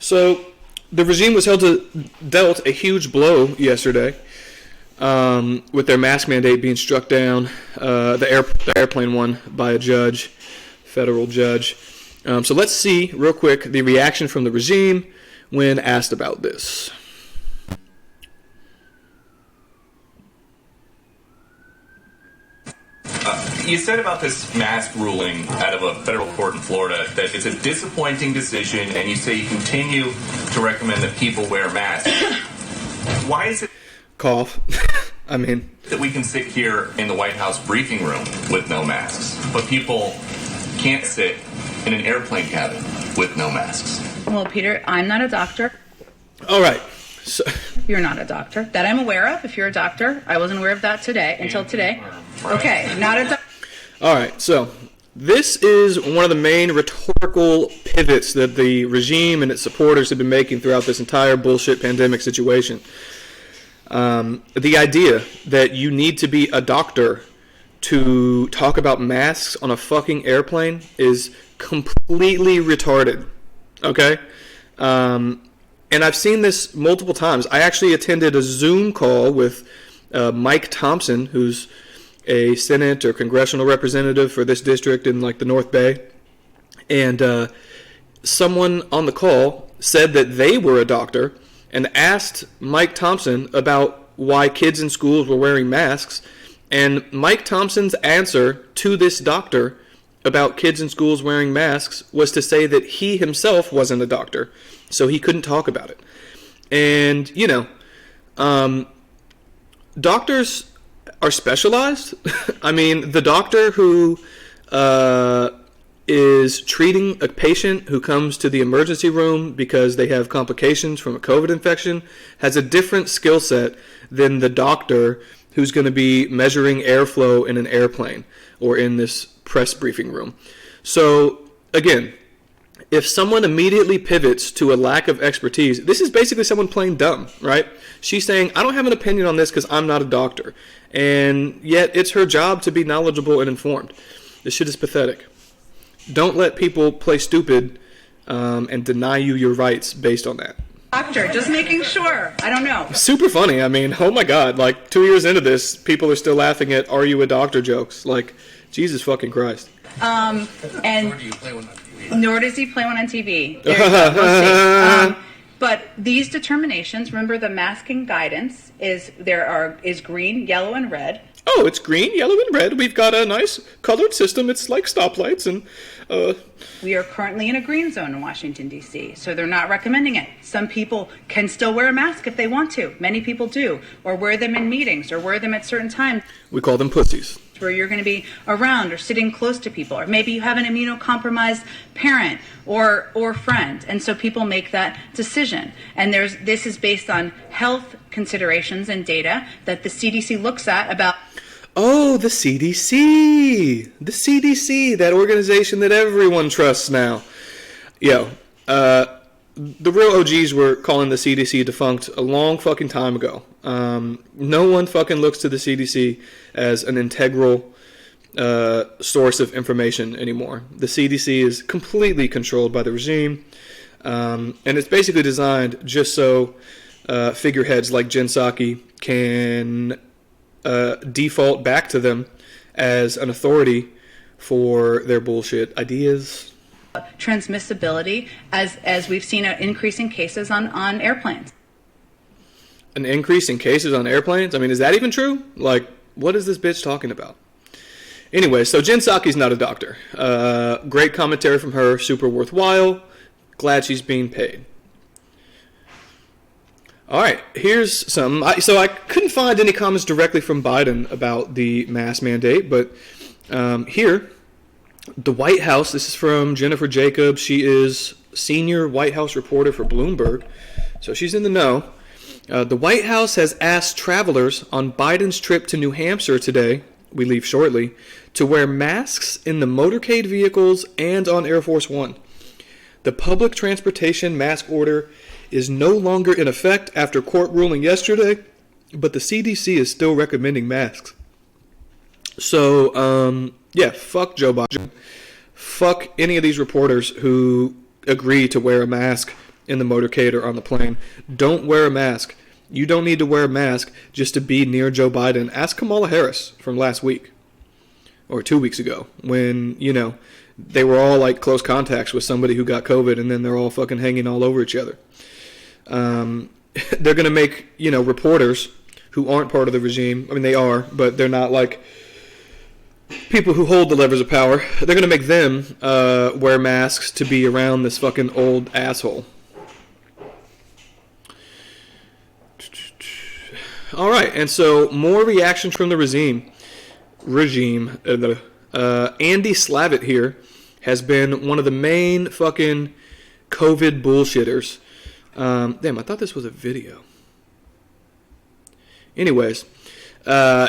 So the regime was dealt a huge blow yesterday with their mask mandate being struck down, the airplane one by a judge, federal judge. So let's see real quick the reaction from the regime when asked about this. You said about this mask ruling out of a federal court in Florida that it's a disappointing decision, and you say you continue to recommend that people wear masks. Why is it cough? I mean, that we can sit here in the White House briefing room with no masks, but people can't sit in an airplane cabin with no masks? Well, Peter, I'm not a doctor. All right. So, you're not a doctor that I'm aware of. If you're a doctor, I wasn't aware of that until today. Okay, not a doctor. All right, so this is one of the main rhetorical pivots that the regime and its supporters have been making throughout this entire bullshit pandemic situation. The idea that you need to be a doctor to talk about masks on a fucking airplane is completely retarded, okay? And I've seen this multiple times. I actually attended a Zoom call with Mike Thompson, who's a Senate or congressional representative for this district in like the North Bay. And someone on the call said that they were a doctor and asked Mike Thompson about why kids in schools were wearing masks. And Mike Thompson's answer to this doctor about kids in schools wearing masks was to say that he himself wasn't a doctor, so he couldn't talk about it. And, you know, doctors are specialized. I mean, the doctor who is treating a patient who comes to the emergency room because they have complications from a COVID infection has a different skill set than the doctor who's going to be measuring airflow in an airplane or in this press briefing room. So, again, if someone immediately pivots to a lack of expertise, this is basically someone playing dumb, right? She's saying, I don't have an opinion on this because I'm not a doctor. And yet it's her job to be knowledgeable and informed. This shit is pathetic. Don't let people play stupid and deny you your rights based on that. Doctor, just making sure. I don't know. Super funny. I mean, oh my God, like 2 years into this, people are still laughing at "Are you a doctor?" jokes. Like, Jesus fucking Christ. And nor do you play one on TV. Nor does he play one on TV. We'll see. But these determinations, remember the masking guidance is green, yellow, and red. Oh, it's green, yellow, and red. We've got a nice colored system. It's like stoplights and. We are currently in a green zone in Washington, D.C., so they're not recommending it. Some people can still wear a mask if they want to. Many people do, or wear them in meetings, or wear them at certain times. We call them pussies. Where you're going to be around or sitting close to people, or maybe you have an immunocompromised parent or friend, and so people make that decision. And this is based on health considerations and data that the CDC looks at about. Oh, the CDC. The CDC, that organization that everyone trusts now. Yo, the real OGs were calling the CDC defunct a long fucking time ago. No one fucking looks to the CDC as an integral source of information anymore. The CDC is completely controlled by the regime, and it's basically designed just so figureheads like Jen Psaki can default back to them as an authority for their bullshit ideas. Transmissibility, as we've seen an increase in cases on airplanes. An increase in cases on airplanes? I mean, is that even true? Like, what is this bitch talking about? Anyway, so Jen Psaki's not a doctor. Great commentary from her, super worthwhile. Glad she's being paid. All right, here's some. So I couldn't find any comments directly from Biden about the mask mandate, but here, the White House, this is from Jennifer Jacobs. She is senior White House reporter for Bloomberg, so she's in the know. The White House has asked travelers on Biden's trip to New Hampshire today, we leave shortly, to wear masks in the motorcade vehicles and on Air Force One. The public transportation mask order is no longer in effect after court ruling yesterday, but the CDC is still recommending masks. So, yeah, fuck Joe Biden. Fuck any of these reporters who agree to wear a mask in the motorcade or on the plane. Don't wear a mask. You don't need to wear a mask just to be near Joe Biden. Ask Kamala Harris from last week or 2 weeks ago when, they were all like close contacts with somebody who got COVID, and then they're all fucking hanging all over each other. They're going to make, reporters who aren't part of the regime. I mean, they are, but they're not like people who hold the levers of power. They're going to make them wear masks to be around this fucking old asshole. All right, and so more reactions from the regime. Andy Slavitt here has been one of the main fucking COVID bullshitters. Damn, I thought this was a video. Anyways,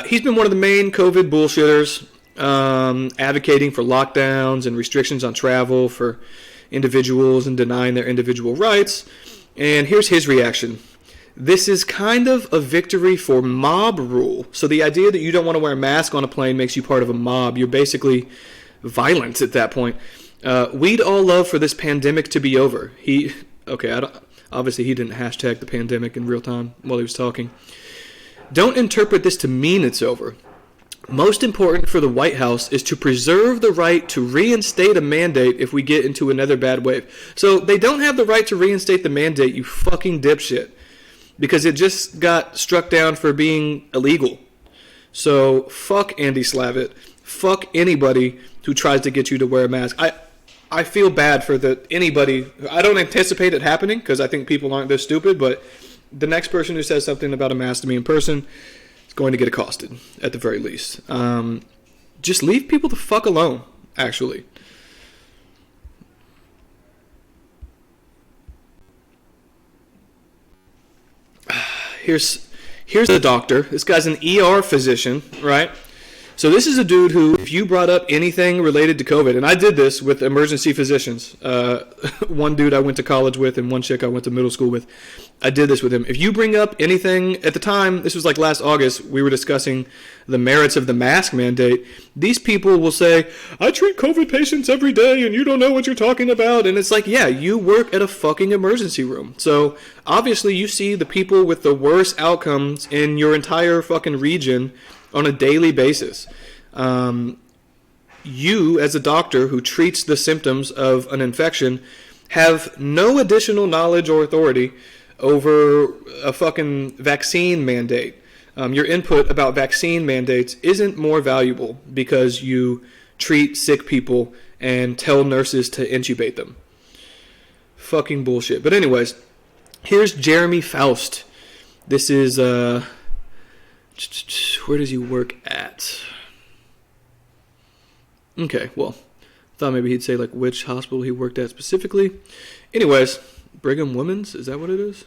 he's been one of the main COVID bullshitters, advocating for lockdowns and restrictions on travel for individuals and denying their individual rights. And here's his reaction. This is kind of a victory for mob rule. So the idea that you don't want to wear a mask on a plane makes you part of a mob. You're basically violent at that point. We'd all love for this pandemic to be over. Obviously he didn't hashtag the pandemic in real time while he was talking. Don't interpret this to mean it's over. Most important for the White House is to preserve the right to reinstate a mandate if we get into another bad wave. So they don't have the right to reinstate the mandate, you fucking dipshit. Because it just got struck down for being illegal. So fuck Andy Slavitt. Fuck anybody who tries to get you to wear a mask. I feel bad for anybody. I don't anticipate it happening because I think people aren't this stupid. But the next person who says something about a mask to me in person is going to get accosted at the very least. Just leave people the fuck alone, actually. Here's the doctor. This guy's an ER physician, right? So this is a dude who, if you brought up anything related to COVID, and I did this with emergency physicians, one dude I went to college with and one chick I went to middle school with, I did this with him. If you bring up anything, at the time, this was like last August, we were discussing the merits of the mask mandate. These people will say, I treat COVID patients every day and you don't know what you're talking about. And it's like, yeah, you work at a fucking emergency room. So obviously you see the people with the worst outcomes in your entire fucking region on a daily basis. You, as a doctor who treats the symptoms of an infection, have no additional knowledge or authority over a fucking vaccine mandate. Your input about vaccine mandates isn't more valuable because you treat sick people and tell nurses to intubate them. Fucking bullshit. But anyways, here's Jeremy Faust. This is, where does he work at? Okay, well, thought maybe he'd say like which hospital he worked at specifically. Anyways, Brigham Women's, is that what it is?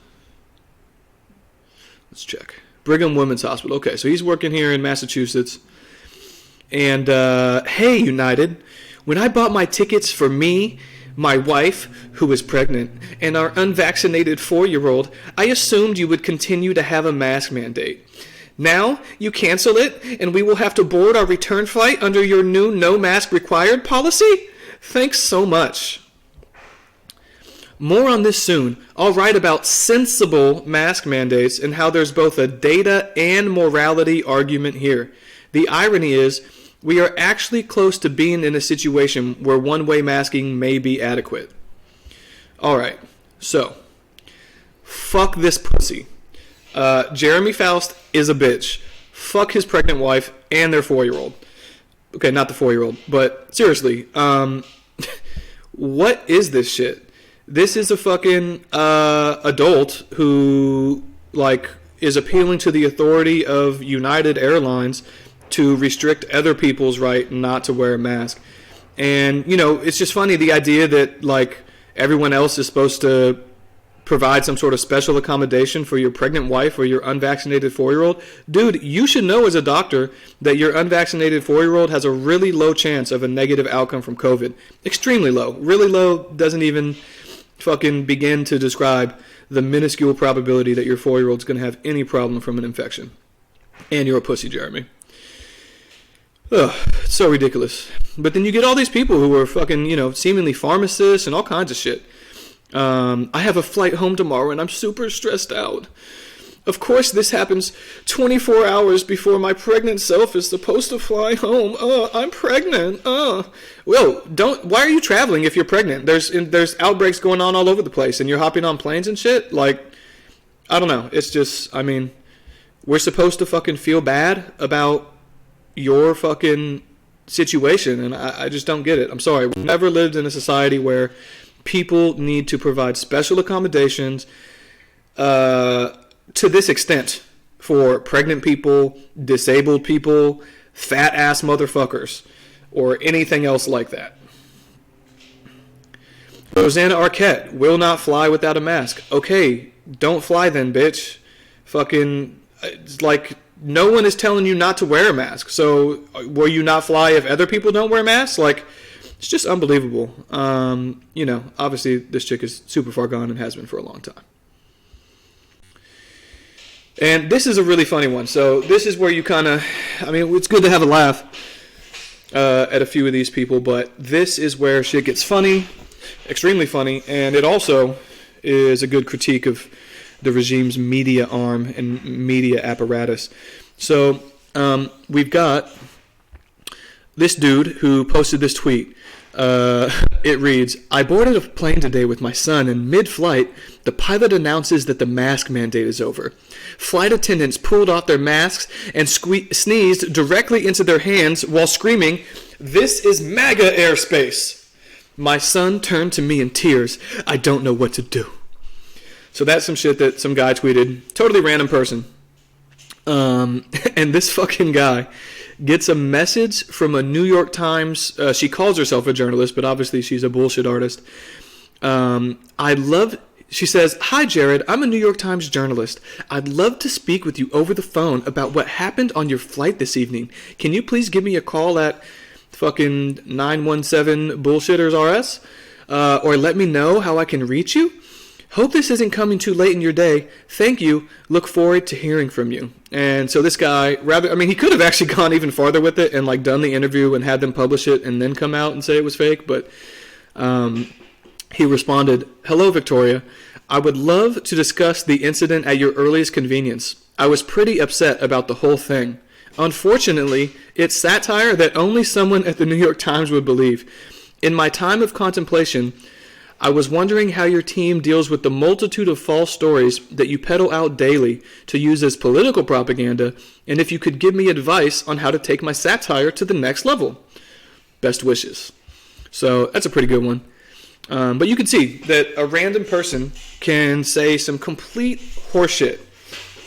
Let's check. Brigham Women's Hospital. Okay, so he's working here in Massachusetts. And, hey, United, when I bought my tickets for me, my wife, who is pregnant, and our unvaccinated 4-year-old, I assumed you would continue to have a mask mandate. Now, you cancel it, and we will have to board our return flight under your new no mask required policy? Thanks so much. More on this soon. I'll write about sensible mask mandates and how there's both a data and morality argument here. The irony is, we are actually close to being in a situation where one-way masking may be adequate. Alright, so, fuck this pussy. Jeremy Faust is a bitch. Fuck his pregnant wife and their 4-year-old. Okay, not the 4-year-old, but seriously, what is this shit? This is a fucking adult who, like, is appealing to the authority of United Airlines to restrict other people's right not to wear a mask. And, it's just funny, the idea that, like, everyone else is supposed to provide some sort of special accommodation for your pregnant wife or your unvaccinated 4-year-old. Dude, you should know as a doctor that your unvaccinated 4-year-old has a really low chance of a negative outcome from COVID. Extremely low. Really low doesn't even fucking begin to describe the minuscule probability that your 4-year-old's going to have any problem from an infection. And you're a pussy, Jeremy. Ugh, it's so ridiculous. But then you get all these people who are fucking, seemingly pharmacists and all kinds of shit. I have a flight home tomorrow and I'm super stressed out. Of course, this happens 24 hours before my pregnant self is supposed to fly home. I'm pregnant. Well, why are you traveling if you're pregnant? There's outbreaks going on all over the place and you're hopping on planes and shit. Like, I don't know. It's just, I mean, we're supposed to fucking feel bad about your fucking situation, and I just don't get it. I'm sorry. We've never lived in a society where people need to provide special accommodations to this extent for pregnant people, disabled people, fat ass motherfuckers, or anything else like that. Rosanna Arquette will not fly without a mask. Okay, don't fly then, bitch. Fucking, it's like, no one is telling you not to wear a mask. So, will you not fly if other people don't wear masks? Like, it's just unbelievable. Obviously, this chick is super far gone and has been for a long time. And this is a really funny one. So this is where you kind of, I mean, it's good to have a laugh at a few of these people, but this is where shit gets funny, extremely funny, and it also is a good critique of the regime's media arm and media apparatus. So we've got this dude who posted this tweet. It reads, I boarded a plane today with my son, and mid-flight, the pilot announces that the mask mandate is over. Flight attendants pulled off their masks and sneezed directly into their hands while screaming, "This is MAGA airspace." My son turned to me in tears. I don't know what to do. So that's some shit that some guy tweeted. Totally random person. And this fucking guy gets a message from a New York Times. She calls herself a journalist, but obviously she's a bullshit artist. She says, "Hi, Jared. I'm a New York Times journalist. I'd love to speak with you over the phone about what happened on your flight this evening. Can you please give me a call at fucking 917 bullshitters RS? Or let me know how I can reach you? Hope this isn't coming too late in your day. Thank you. Look forward to hearing from you." And so this guy, he could have actually gone even farther with it and like done the interview and had them publish it and then come out and say it was fake. But he responded, "Hello, Victoria. I would love to discuss the incident at your earliest convenience. I was pretty upset about the whole thing. Unfortunately, it's satire that only someone at the New York Times would believe. In my time of contemplation, I was wondering how your team deals with the multitude of false stories that you peddle out daily to use as political propaganda, and if you could give me advice on how to take my satire to the next level. Best wishes." So that's a pretty good one. But you can see that a random person can say some complete horseshit,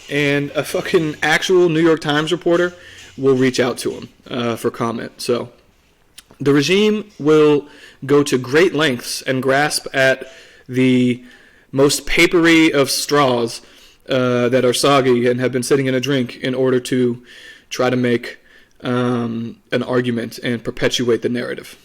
and a fucking actual New York Times reporter will reach out to him for comment. So the regime will go to great lengths and grasp at the most papery of straws that are soggy and have been sitting in a drink in order to try to make an argument and perpetuate the narrative.